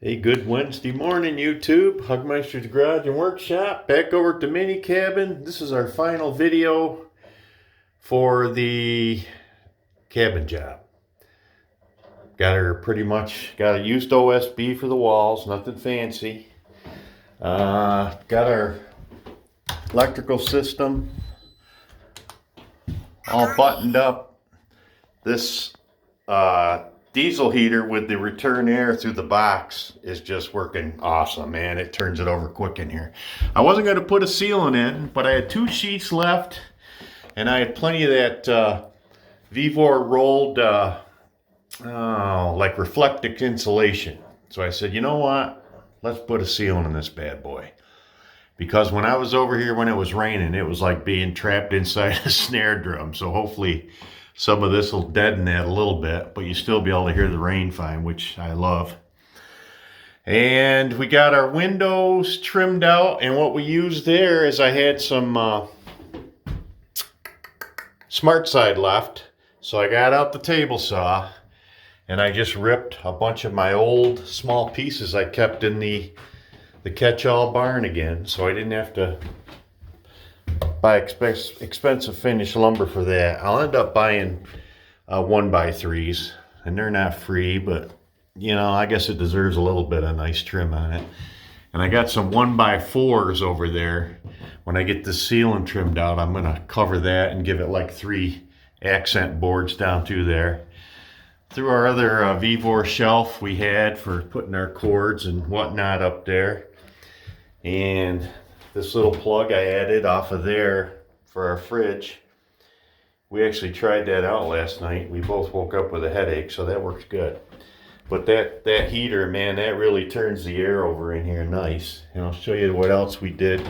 Hey, good Wednesday morning, YouTube. Hugmeister's Garage and Workshop. Back over at the mini cabin. This is our final video for the cabin job. Got a used OSB for the walls, nothing fancy. Got our electrical system all buttoned up. This diesel heater with the return air through the box is just working awesome, man. It turns it over quick in here. I wasn't going to put a sealant in, but I had 2 sheets left, and I had plenty of that Vevor rolled like reflective insulation. So I said, you know what? Let's put a sealant in this bad boy. Because when I was over here when it was raining, it was like being trapped inside a snare drum. So hopefully some of this will deaden that a little bit, but you still be able to hear the rain fine, which I love. And we got our windows trimmed out, and what we used there is I had some Smart Side left. So I got out the table saw, and I just ripped a bunch of my old small pieces I kept in the catch-all barn again, so I didn't have to buy expensive finished lumber for that. I'll end up buying 1x3s, and they're not free, but you know, I guess it deserves a little bit of nice trim on it. And I got some 1x4s over there. When I get the sealant trimmed out, I'm gonna cover that and give it like 3 accent boards down through there. Through our other Vevor shelf we had for putting our cords and whatnot up there. And this little plug I added off of there for our fridge. We actually tried that out last night. We both woke up with a headache, so that works good. But that heater, man, that really turns the air over in here nice. And I'll show you what else we did.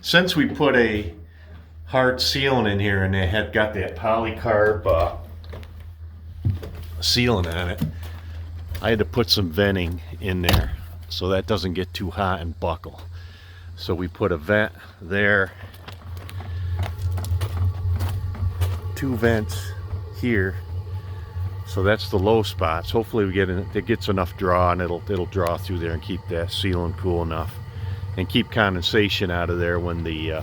Since we put a hard sealant in here and they had got that polycarb sealant on it, I had to put some venting in there so that doesn't get too hot and buckle. So we put a vent there, 2 vents here, so that's the low spots. Hopefully it gets enough draw, and it'll draw through there and keep that sealant cool enough and keep condensation out of there when the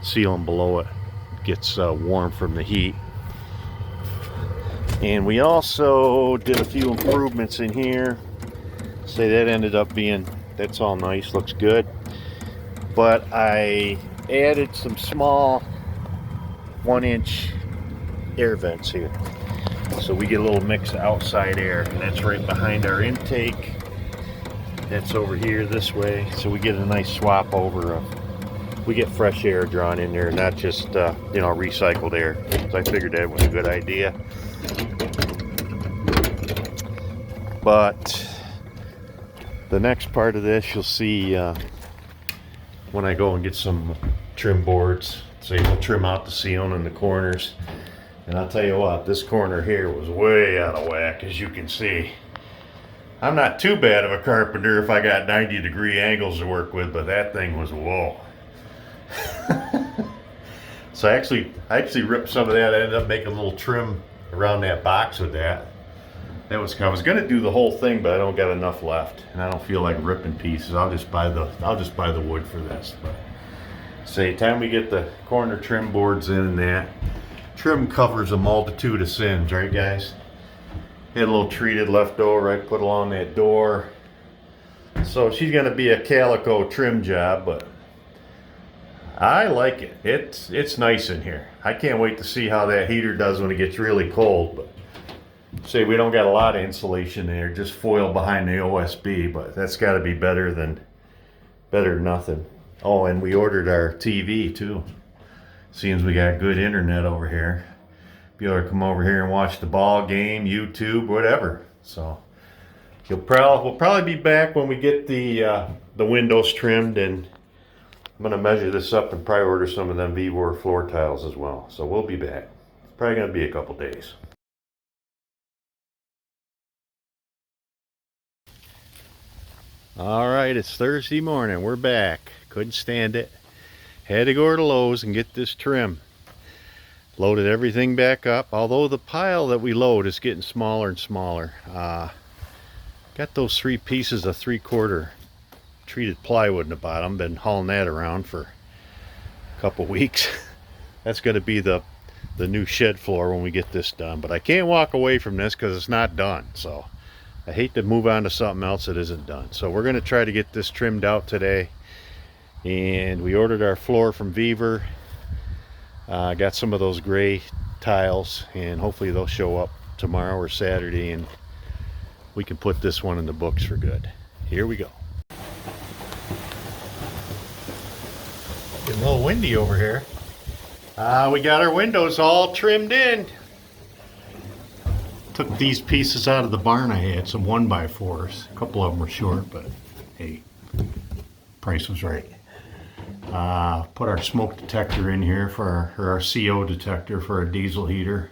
sealant below it gets warm from the heat. And we also did a few improvements in here. Say that ended up being, that's all nice, looks good. But I added some small 1-inch air vents here. So we get a little mix of outside air, and that's right behind our intake. That's over here this way. So we get a nice swap over we get fresh air drawn in there, not just recycled air. So I figured that was a good idea. But the next part of this you'll see when I go and get some trim boards. So we'll trim out the sealant in the corners. And I'll tell you what, this corner here was way out of whack, as you can see. I'm not too bad of a carpenter if I got 90-degree angles to work with, but that thing was whoa. So I actually ripped some of that. I ended up making a little trim around that box with that. I was gonna do the whole thing, but I don't got enough left, and I don't feel like ripping pieces. I'll just buy the wood for this. But say, time we get the corner trim boards in, and that trim covers a multitude of sins, right, guys? Had a little treated leftover I put along that door. So she's gonna be a calico trim job, but I like it. It's nice in here. I can't wait to see how that heater does when it gets really cold. But say we don't got a lot of insulation there, just foil behind the OSB, but that's got to be better than nothing. Oh, and we ordered our TV too. Seems we got good internet over here. Be able to come over here and watch the ball game, YouTube, whatever. So we'll probably be back when we get the windows trimmed, and I'm gonna measure this up and probably order some of them Vevor floor tiles as well. So we'll be back. It's probably gonna be a couple days. All right, it's Thursday morning. We're back. Couldn't stand it. Had to go to Lowe's and get this trim. Loaded everything back up, although the pile that we load is getting smaller and smaller. Got those 3 pieces of 3/4 treated plywood in the bottom. Been hauling that around for a couple weeks. That's going to be the new shed floor when we get this done. But I can't walk away from this because it's not done. So I hate to move on to something else that isn't done. So we're going to try to get this trimmed out today. And we ordered our floor from Beaver. Got some of those gray tiles, and hopefully they'll show up tomorrow or Saturday, and we can put this one in the books for good. Here we go. Getting a little windy over here. We got our windows all trimmed in. Took these pieces out of the barn I had, some 1x4s. A couple of them were short, but hey, price was right. Put our smoke detector in here for our CO detector for our diesel heater.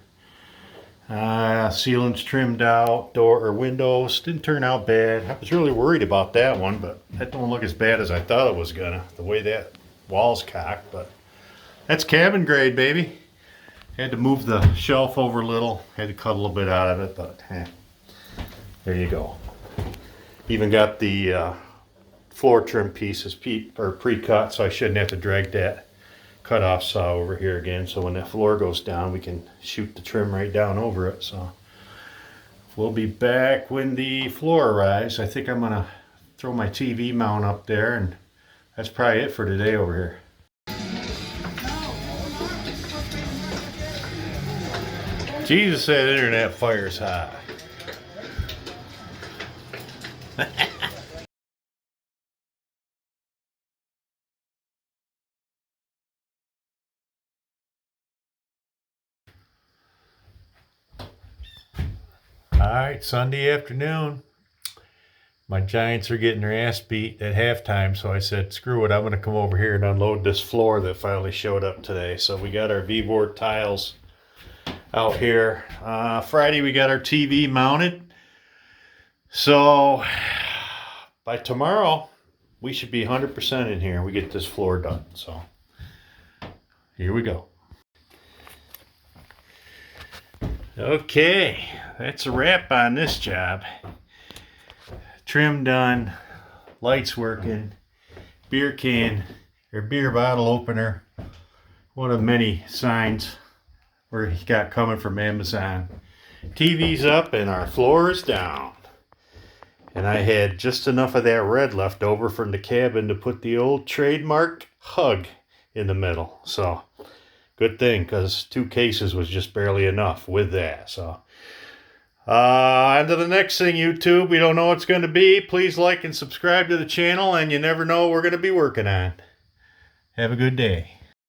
Sealants trimmed out, door or windows. Didn't turn out bad. I was really worried about that one, but that don't look as bad as I thought it was gonna, the way that wall's cocked. But that's cabin grade, baby. Had to move the shelf over a little. Had to cut a little bit out of it, but there you go. Even got the floor trim pieces pre-cut, so I shouldn't have to drag that cut-off saw over here again. So when that floor goes down, we can shoot the trim right down over it. So we'll be back when the floor arrives. I think I'm gonna throw my TV mount up there, and that's probably it for today over here. Jesus, that internet fire's hot. Alright, Sunday afternoon. My Giants are getting their ass beat at halftime, so I said, screw it, I'm going to come over here and unload this floor that finally showed up today. So we got our V-board tiles out here. Friday we got our TV mounted. So by tomorrow we should be 100% in here. We get this floor done. So here we go. Okay, that's a wrap on this job. Trim done, lights working, beer can or beer bottle opener. One of many signs we got coming from Amazon. TV's up and our floor is down. And I had just enough of that red left over from the cabin to put the old trademark hug in the middle. So good thing, because 2 cases was just barely enough with that. So on to the next thing, YouTube. We don't know what it's going to be. Please like and subscribe to the channel, and you never know what we're going to be working on. Have a good day.